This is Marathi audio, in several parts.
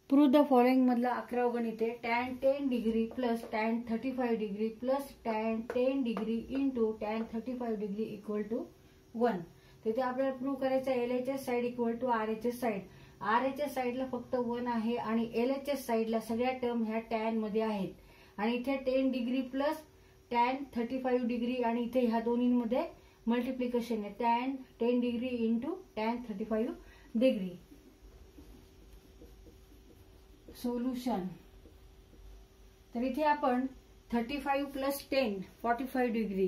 प्रूव्ह द फॉलोइंग मधला 11 गणित आहे. tan 10 degree plus tan 35 degree plus tan 10 degree into tan 35 degree equal to 1. तिथे आपल्याला प्रूव्ह करायचं LHS side equal to RHS side. RHS साइडला फक्त 1 आहे आणि LHS साइडला सगळ्या टर्म ह्या tan मध्ये आहेत. आणि इथे 10 डिग्री प्लस tan 35 डिग्री आणि इथे ह्या दोन्हीमध्ये मल्टिप्लिकेशन आहे. tan 10 degree into tan 35 degree. Solution. तर इथे आपण 35 plus 10 45 degree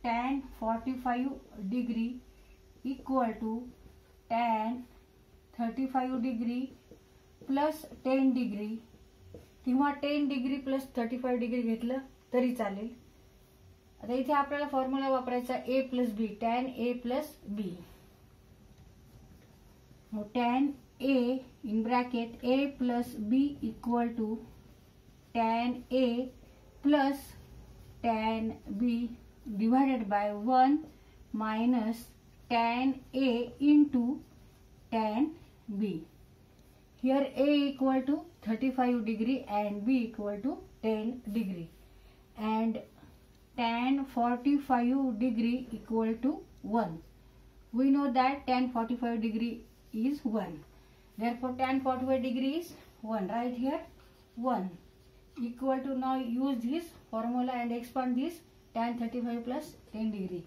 tan 45 degree equal to tan 35 degree plus 10 degree किंवा 10 डिग्री प्लस 35 डिग्री घेतलं तरी चालेल. आता इथे आपल्याला फॉर्म्युला वापरायचा a plus B. tan a plus B. tan a in bracket a plus b equal to tan a plus tan b divided by 1 minus tan a into tan b. Here a equal to 35 degree and b equal to 10 degree and tan 45 degree equal to 1. We know that tan 45 degree is 1. Therefore tan 45 degree is 1. Right here 1 equal to, now use this formula and expand this, tan 35 plus 10 degree.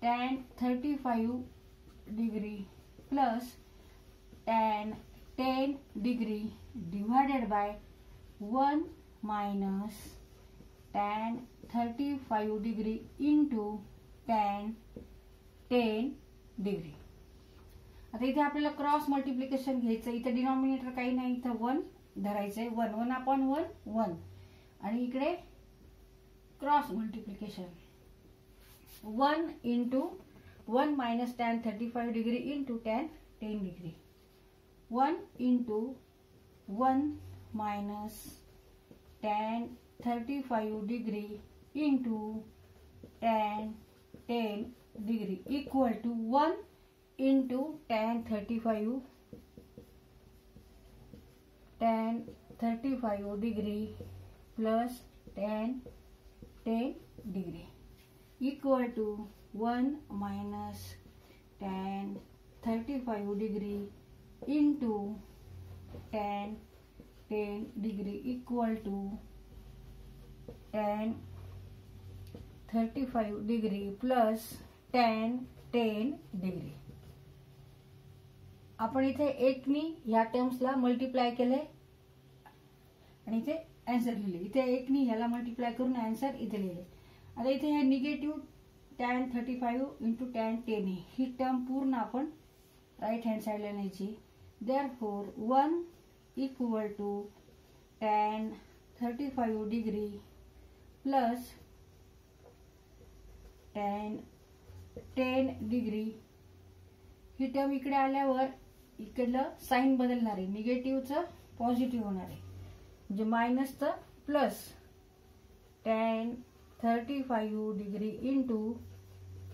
Tan 35 degree plus tan 10 degree divided by 1 minus tan 35 degree into tan 10 degree. आता इथे आपल्याला क्रॉस मल्टिप्लिकेशन घ्यायचं. इथे डिनॉमिनेटर काही नाही, इथं 1 धरायचंय. 1 अपॉन 1 1 आणि इकडे cross multiplication 1 into 1 minus tan 35 degree into tan 10 degree. 1 into 1 minus tan 35 degree into tan 10 degree equal to 1 into tan 35 degree plus tan 10 degree equal to 1 minus tan 35 degree into tan 10 degree equal to tan 35 degree plus tan 10 degree. आपण इथे 1 नी ह्या टर्म्सला मल्टिप्लाय केले आणि इथे आन्सर लिहिले. इथे 1 नी ह्याला मल्टिप्लाय करून आन्सर इथे लिहिले. आता इथे हे निगेटिव्ह tan 35 इंटू tan 10 ही टर्म पूर्ण आपण राईट हँड साइडला न्यायची. Therefore 1 equal to tan 35 degree plus tan 10 degree. ही टर्म इकडे आल्यावर इकडलं साइन बदलणार आहे. निगेटिव्हचं पॉझिटिव्ह होणार आहे म्हणजे मायनसचं plus tan 35 degree into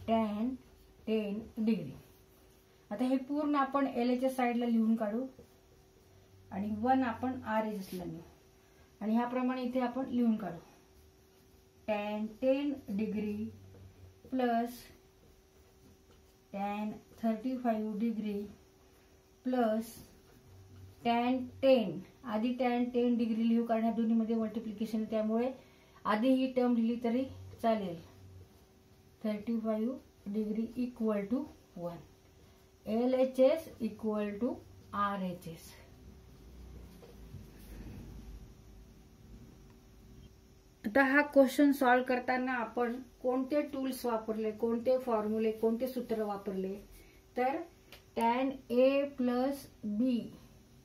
tan 10 degree. आता हे पूर्ण आपण LHS साइडला लिहून काढू आणि 1 आपण RHS ला लिहू आणि ह्याप्रमाणे इथे आपण लिहून काढू. tan 10 degree plus tan 35 degree plus tan 10. आधी tan 10 डिग्री लिहू कारण ह्या दोन्हीमध्ये मल्टिप्लिकेशन त्यामुळे आधी ही टर्म लिहिली तरी चालेल. 35 degree equal to 1. LHS equal to RHS. आता हा क्वेश्चन सॉल्व करताना आपण कोणते टूल्स वापरले, कोणते फॉर्म्युले, कोणते सूत्र वापरले, तर tan a plus b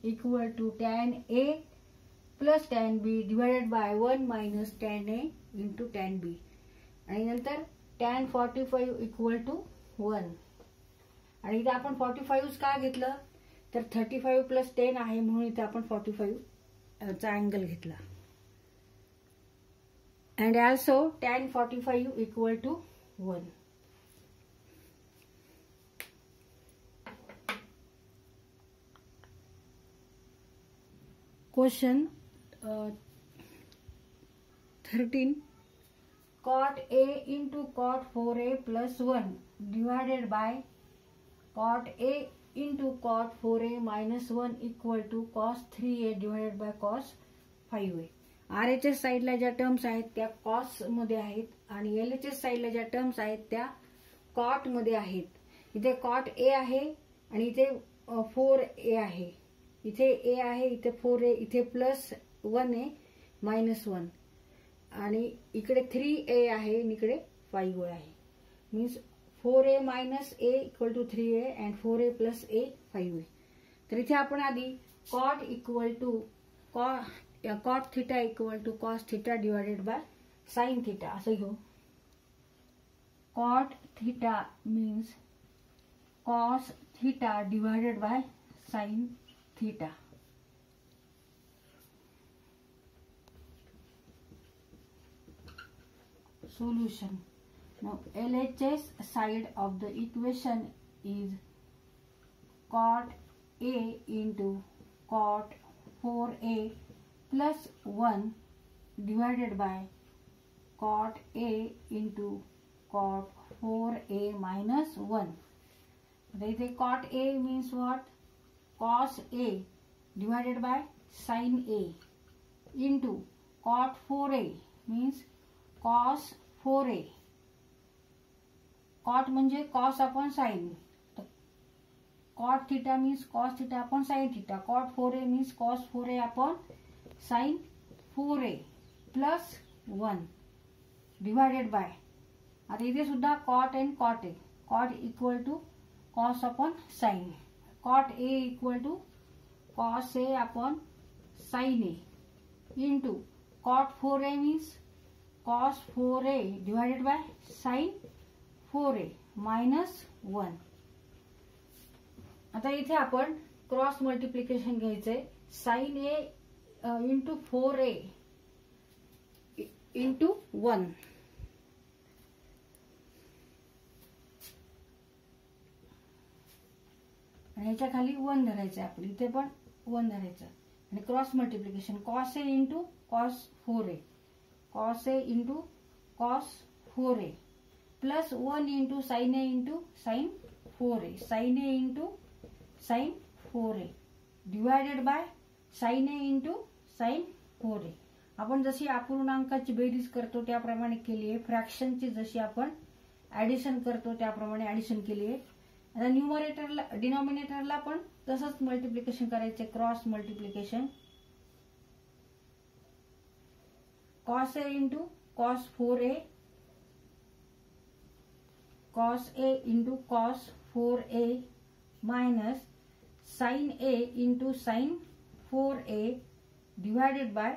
equal to tan a plus tan b divided by 1 minus tan a into tan b आणि नंतर tan 45 इक्वल टू 1 आणि इथे आपण 45 का घेतलं तर 35 प्लस 10 आहे म्हणून इथे आपण 45 चा अँगल घेतला. And also tan 45 equal to 1. Question 13 cot A into cot 4A plus 1 divided by cot A into cot 4A minus 1 equal to cos 3A divided by cos 5A. RHS साइडला ज्या टर्म्स आहेत त्या कॉस मध्ये आहेत आणि LHS साइडला ज्या टर्म्स आहेत त्या कॉट मध्ये आहेत. इथे कॉट ए आहे आणि इथे 4A आहे. इथे A आहे, इथे 4A, इथे प्लस 1 आहे, मायनस 1 आणि इकडे 3A आहे आणि इकडे 5A आहे. Means 4A minus A equal to 3A and 4A plus A 5A. तर इथे आपण आधी cot equal to cot theta equal to cos theta divided by sine theta असं घेऊ. Cot theta means cos theta divided by sine theta. Solution. Now LHS side of the equation is cot A into cot 4A plus 1 divided by cot A into cot 4A minus 1. The cot A means what? Cos A divided by sin A into cot 4A means cos 4A. Cot म्हणजे cos upon sine. Cot theta means cos theta upon sine theta. Cot 4A means cos 4A upon sine 4A plus 1 divided by. आता इथे सुद्धा कॉट अँड कॉट आहे. Cot equal to cos upon sine. Cot A equal to cos A upon sine A into cot 4A means cos 4A divided by sin 4A minus 1. आता इथे आपण क्रॉस मल्टिप्लिकेशन घ्यायचंय. sin A into 4A into 1. आणि ह्याच्या खाली 1 धरायचं आहे. आपण इथे पण 1 धरायचं आणि cross multiplication cos A into cos 4A. cos A into cos 4A plus 1 into sin A into sin 4A. sin A into sin 4A divided by sin A into sin 4A. आपण जशी अपूर्णांकाची बेरीज करतो त्याप्रमाणे केली आहे. फ्रॅक्शनची जशी आपण ऍडिशन करतो त्याप्रमाणे ऍडिशन केली आहे. आता न्यूमरेटरला डिनॉमिनेटरला पण तसंच मल्टिप्लिकेशन करायचे. Cross multiplication cos A into cos 4A cos A into cos 4A minus sin A into sin 4A divided by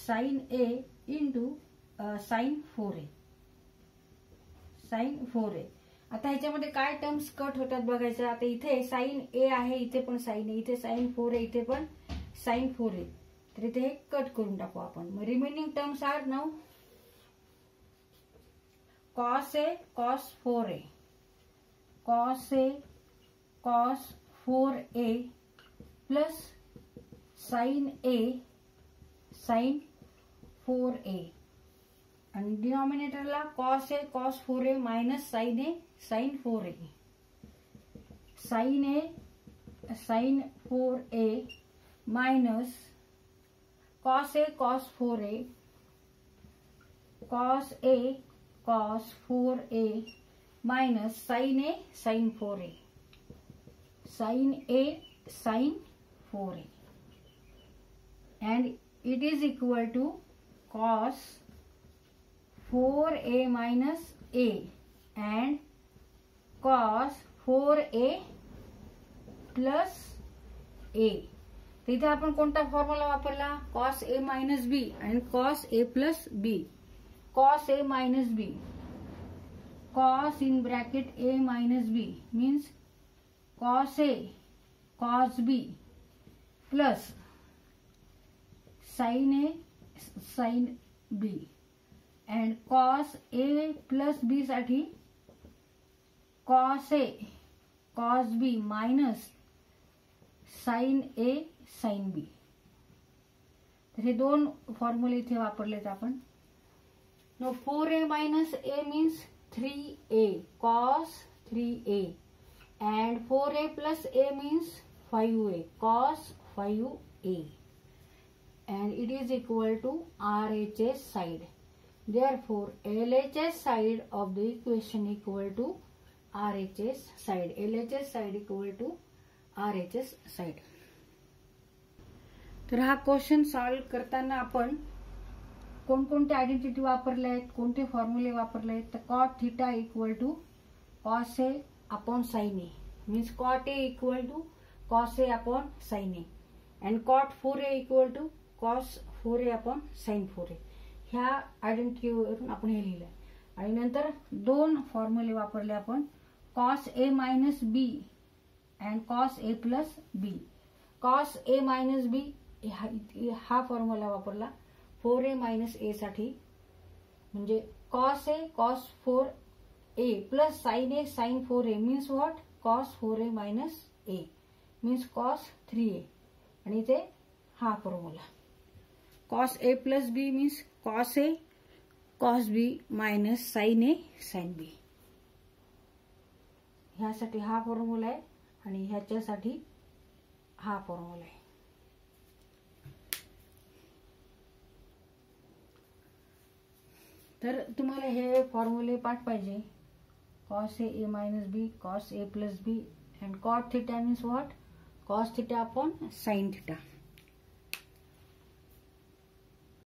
sin A into sin 4A. sin 4A. आता ह्याच्यामध्ये काय टर्म्स कट होतात बघायचं. आता इथे sin A आहे, इथे पण sin A, इथे sin 4A, इथे पण sin 4A. तर इथे हे कट करून टाकू आपण. Remaining terms are now cos A cos 4A cos A cos 4A plus sin A sin 4A आणि डिनॉमिनेटरला cos A cos 4A minus sin A sin 4A. sin A sin 4A minus cos A cos 4A cos A cos 4A minus sin A sin 4A sin A sin 4A and it is equal to cos 4A minus A and cos 4A plus A. इथे आपण कोणता फॉर्म्युला वापरला. cos A minus B and cos A plus B. cos A minus B cos in bracket A minus B means cos A cos B plus sin A sin B and cos A plus B साठी cos A cos B minus sine A sine B. तर हे दोन फॉर्म्युले इथे वापरलेत आपण. No 4a minus a means 3a cos 3a and 4a plus a means 5a cos 5a and it is equal to RHS side. Therefore, LHS side of the equation equal to RHS side. LHS side equal to RHS side. तर हा क्वेश्चन सॉल्व करताना आपण कोणकोणते आयडेंटिटी वापरले आहेत, कोणते फॉर्म्युले वापरले आहेत. तर cot theta equal to cos A upon sine A means cot A equal to cos A upon sine A and cot 4a equal to cos 4a upon sine 4a. ह्या आयडेंटिटीवरून आपण हे लिहिलंय. आणि नंतर दोन फॉर्म्युले वापरले आपण, cos A minus B and cos A plus B. Cos A minus B हा फॉर्म्युला वापरला 4a मायनस ए साठी, म्हणजे cos A cos 4a plus sine A sine 4a means what cos 4a minus A means cos 3a. आणि इथे हा formula cos A plus B means cos A cos B minus sine A sine B. ह्यासाठी हा फॉर्म्युला आहे आणि ह्याच्यासाठी हा फॉर्म्युला आहे. तर तुम्हाला हे फॉर्म्युले पाठ पाहिजे. Cos A minus B cos A plus B and cot theta means what cos theta upon sine theta.